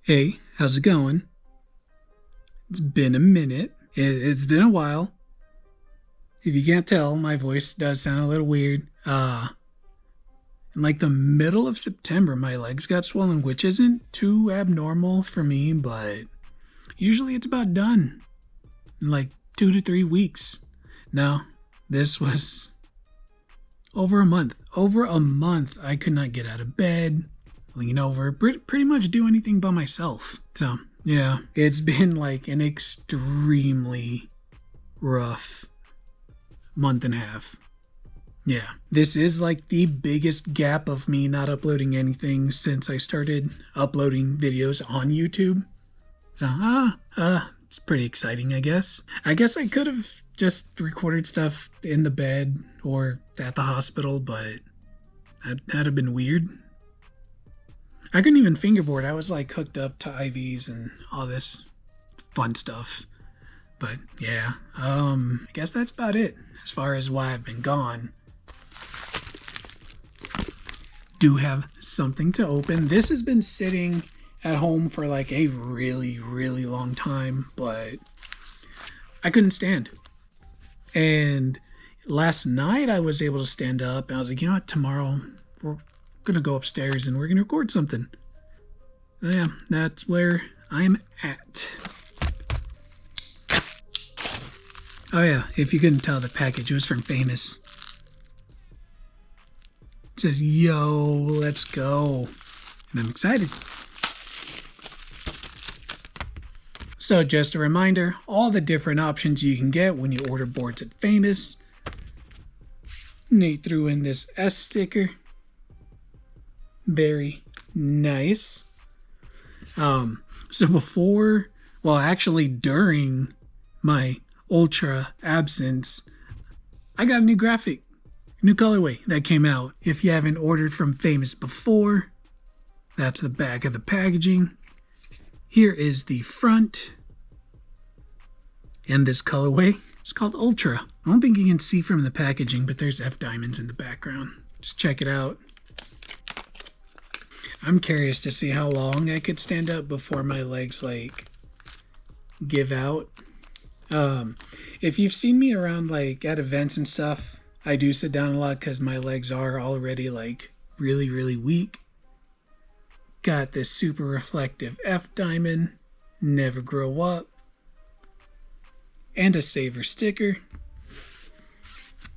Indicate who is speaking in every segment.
Speaker 1: Hey, how's it going? It's been a minute. It's been a while. If you can't tell, my voice does sound a little weird. In like the middle of September, my legs got swollen, which isn't too abnormal for me, but usually it's about done in like 2 to 3 weeks. No, this was over a month. Over a month, I could not get out of bed, lean over, pretty much do anything by myself. So, yeah, it's been like an extremely rough month and a half. Yeah, this is like the biggest gap of me not uploading anything since I started uploading videos on YouTube. So, it's pretty exciting, I guess. I guess I could have just recorded stuff in the bed or at the that'd have been weird. I couldn't even fingerboard. I was like hooked up to IVs and all this fun stuff. But yeah, I guess that's about it as far as why I've been gone. Do have something to open. This has been sitting at home for like a really, really long time, but I couldn't stand. And last night I was able to stand up and I was like, you know what, tomorrow we're gonna go upstairs and we're gonna record something. Yeah, that's where I'm at. Oh yeah, if you couldn't tell, the package was from Faymus. It says, yo, let's go. And I'm excited. So just a reminder, all the different options you can get when you order boards at Faymus. Nate threw in this S sticker. Very nice. So before, well, actually during my Ultra absence, I got a new graphic, new colorway that came out. If you haven't ordered from Faymus before, that's the back of the packaging. Here is the front. And this colorway is called Ultra. I don't think you can see from the packaging, but there's F diamonds in the background. Just check it out. I'm curious to see how long I could stand up before my legs like give out. If you've seen me around like at events and stuff, I do sit down a lot because my legs are already like really, really weak. Got this super reflective F diamond, never grow up, and a saver sticker,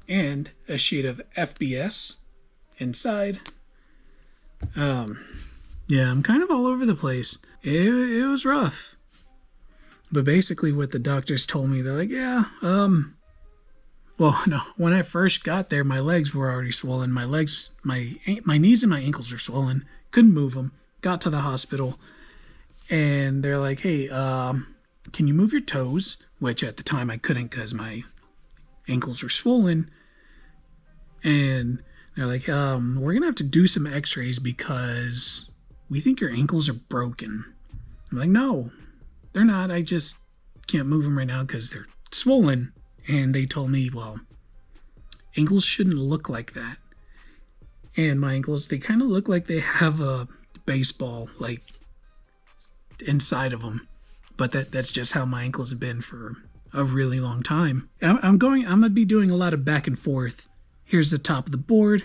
Speaker 1: and a sheet of FBS inside. Yeah, I'm kind of all over the place. It was rough. But basically what the doctors told me, they're like, yeah, well, no, when I first got there, my legs were already swollen. My legs, my knees and my ankles are swollen. Couldn't move them. Got to the hospital, and they're like, hey, can you move your toes? Which at the time I couldn't because my ankles were swollen. And they're like, we're going to have to do some x-rays because we think your ankles are broken. I'm like, no, they're not. I just can't move them right now because they're swollen. And they told me, well, ankles shouldn't look like that. And my ankles, they kind of look like they have a baseball like inside of them. But that's just how my ankles have been for a really long time. I'm gonna be doing a lot of back and forth. Here's the top of the board.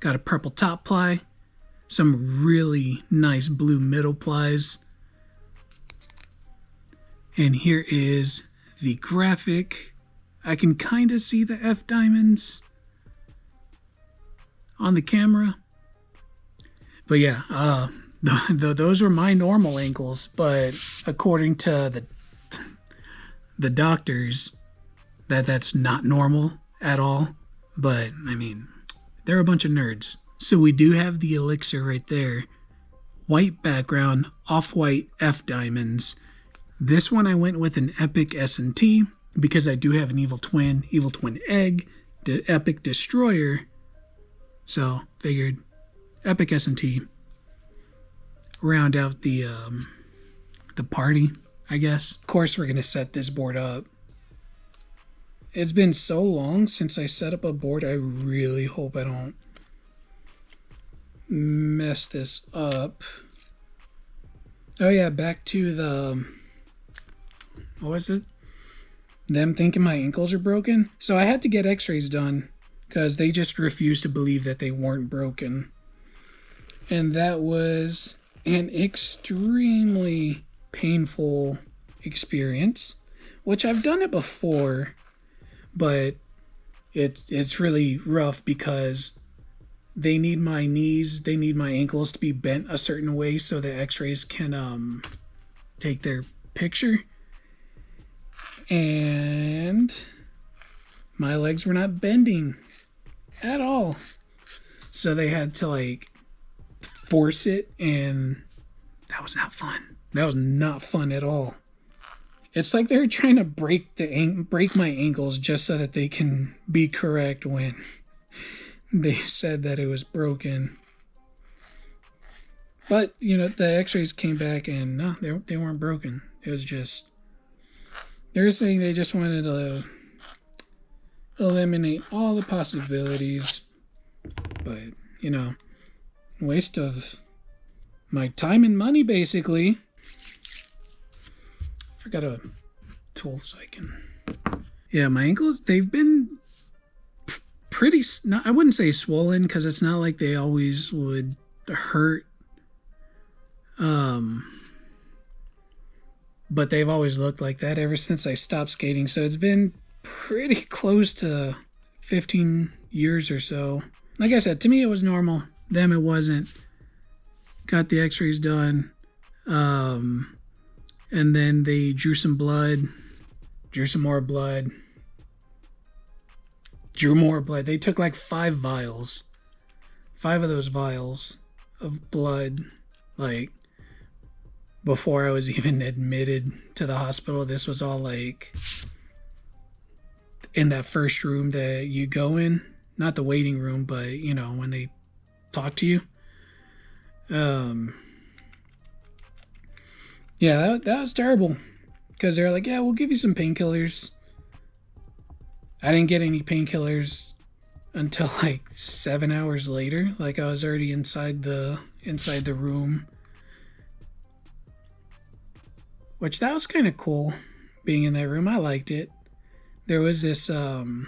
Speaker 1: Got a purple top ply. Some really nice blue middle plies. And here is the graphic. I can kind of see the F diamonds on the camera. But yeah, those were my normal ankles. But according to the doctors, that's not normal at all. But I mean, they're a bunch of nerds. So we do have the elixir right there. White background, off-white F diamonds. This one I went with an epic S&T because I do have an evil twin egg, epic destroyer. So figured epic S&T. Round out the party, I guess. Of course, we're gonna set this board up. It's been so long since I set up a board. I really hope I don't mess this up. Oh yeah, back to the, what was it? Them thinking my ankles are broken. So I had to get x-rays done because they just refused to believe that they weren't broken. And that was an extremely painful experience, which I've done it before, but it's really rough because they need my knees, they need my ankles to be bent a certain way so the x-rays can take their picture. And my legs were not bending at all. So they had to like force it, and that was not fun. That was not fun at all. It's like they're trying to break my ankles just so that they can be correct when they said that it was broken. But, you know, the x-rays came back and no, they weren't broken. It was just, they were saying they just wanted to eliminate all the possibilities. But, you know, waste of my time and money, basically. Forgot a tool so I can... Yeah, my ankles, they've been pretty... I wouldn't say swollen because it's not like they always would hurt. But they've always looked like that ever since I stopped skating. So it's been pretty close to 15 years or so. Like I said, to me it was normal. Them it wasn't. Got the x-rays done. And then they drew some blood. Drew some more blood. Drew more blood. They took like 5 vials. 5 of those vials of blood. Like, before I was even admitted to the hospital. This was all like in that first room that you go in. Not the waiting room, but, you know, when they talk to you. Yeah, that was terrible. Because they were like, yeah, we'll give you some painkillers. I didn't get any painkillers until like 7 hours later. Like I was already inside the room. Which that was kind of cool, being in that room. I liked it. There was this the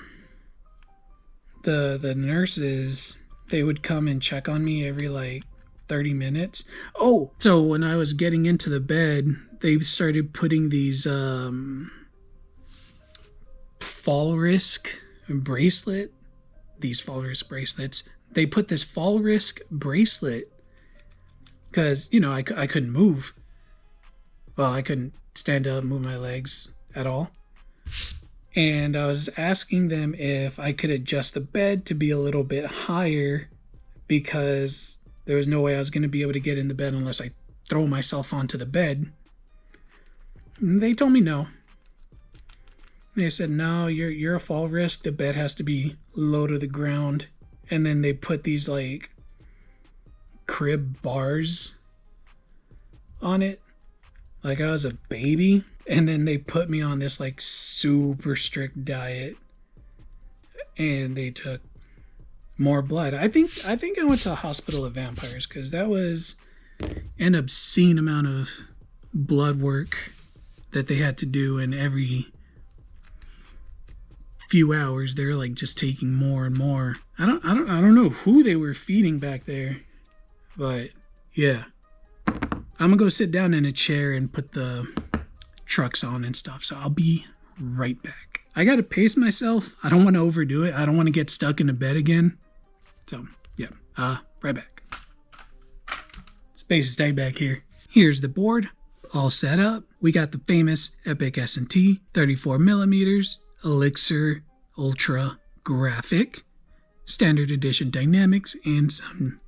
Speaker 1: nurses, they would come and check on me every like 30 minutes. Oh, so when I was getting into the bed, they started putting these fall risk bracelet. These fall risk bracelets. They put this fall risk bracelet because, you know, I couldn't move. Well, I couldn't stand up, move my legs at all. And I was asking them if I could adjust the bed to be a little bit higher because there was no way I was going to be able to get in the bed unless I throw myself onto the bed. And they told me no. They said, no, you're a fall risk. The bed has to be low to the ground. And then they put these like crib bars on it. Like I was a baby. And then they put me on this like super strict diet. And they took more blood. I think I went to a hospital of vampires because that was an obscene amount of blood work that they had to do, and every few hours they're like just taking more and more. I don't know who they were feeding back there, but yeah. I'm gonna go sit down in a chair and put the trucks on and stuff, so I'll be right back. I gotta pace myself. I don't want to overdo it. I don't want to get stuck in the bed again. So yeah, right back. Space stay back here. Here's the board, all set up. We got the Faymus Epic S&T 34mm Elixir Ultra Graphic, Standard Edition Dynamics, and some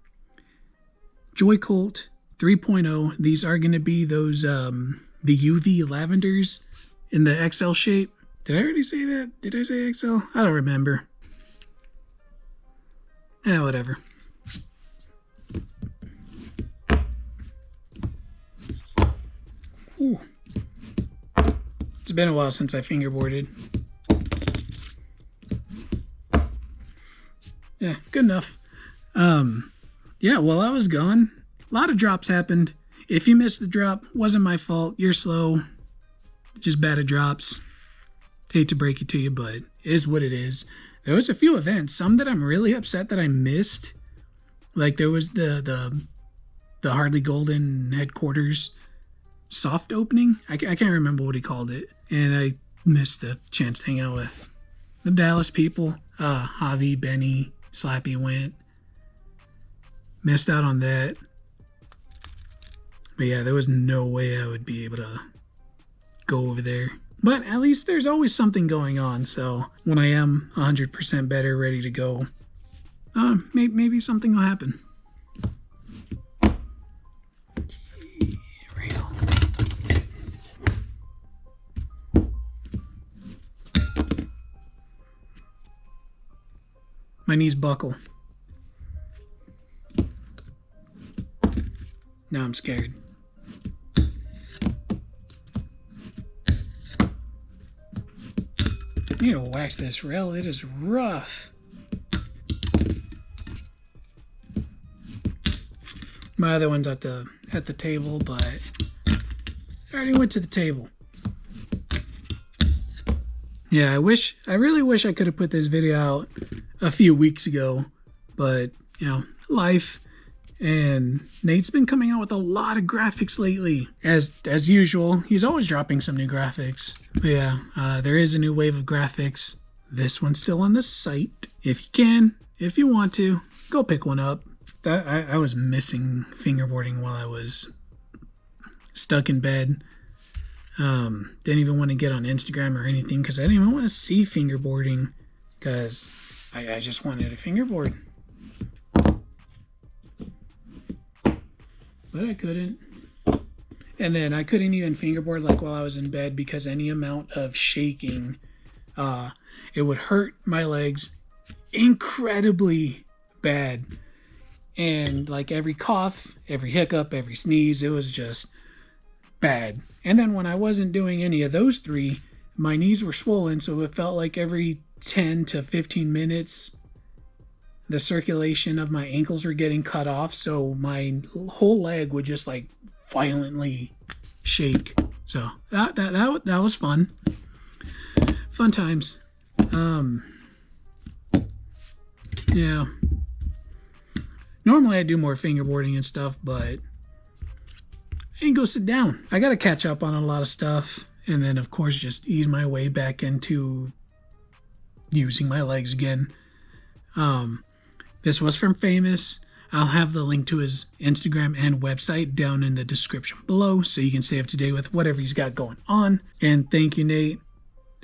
Speaker 1: Joy-Colt 3.0. These are going to be those the UV lavenders in the XL shape. Did I already say that? Did I say XL? I don't remember. Whatever. Ooh. It's been a while since I fingerboarded. Yeah, good enough. Yeah, while I was gone, a lot of drops happened. if you missed the drop, wasn't my fault. You're slow. Just bad at drops. Hate to break it to you, but it is what it is. There was a few events, some that I'm really upset that I missed. Like there was the Hardly Golden headquarters soft opening. I can't remember what he called it. And I missed the chance to hang out with the Dallas people. Javi, Benny, Slappy went. Missed out on that. But yeah, there was no way I would be able to go over there. But at least there's always something going on. So when I am 100% better, ready to go, maybe something will happen. My knees buckle. Now I'm scared. I need to wax this rail. It is rough. My other one's at the table, but I already went to the table. Yeah, I really wish I could have put this video out a few weeks ago, but you know, life. And Nate's been coming out with a lot of graphics lately. As usual, he's always dropping some new graphics. But yeah, there is a new wave of graphics. This one's still on the site. If you can, if you want to, go pick one up. I was missing fingerboarding while I was stuck in bed. Didn't even want to get on Instagram or anything because I didn't even want to see fingerboarding because I just wanted a fingerboard. But I couldn't. And then I couldn't even fingerboard like while I was in bed because any amount of shaking, it would hurt my legs incredibly bad. And like every cough, every hiccup, every sneeze, it was just bad. And then when I wasn't doing any of those three, my knees were swollen, so it felt like every 10 to 15 minutes the circulation of my ankles were getting cut off, so my whole leg would just like violently shake. So that was fun times. Yeah, normally I do more fingerboarding and stuff, but I ain't go sit down. I gotta catch up on a lot of stuff, and then of course just ease my way back into using my legs again. This was from Faymus. I'll have the link to his Instagram and website down in the description below so you can stay up to date with whatever he's got going on. And thank you, Nate,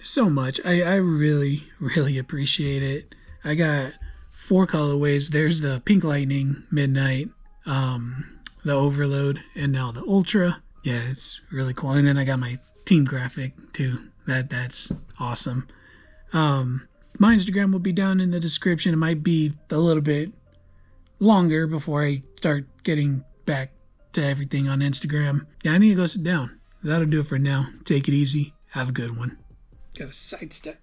Speaker 1: so much. I really, really appreciate it. I got 4 colorways. There's the Pink Lightning, Midnight, the Overload, and now the Ultra. Yeah, it's really cool. And then I got my team graphic too. That's awesome. My Instagram will be down in the description. It might be a little bit longer before I start getting back to everything on Instagram. Yeah, I need to go sit down. That'll do it for now. Take it easy. Have a good one. Got a sidestep.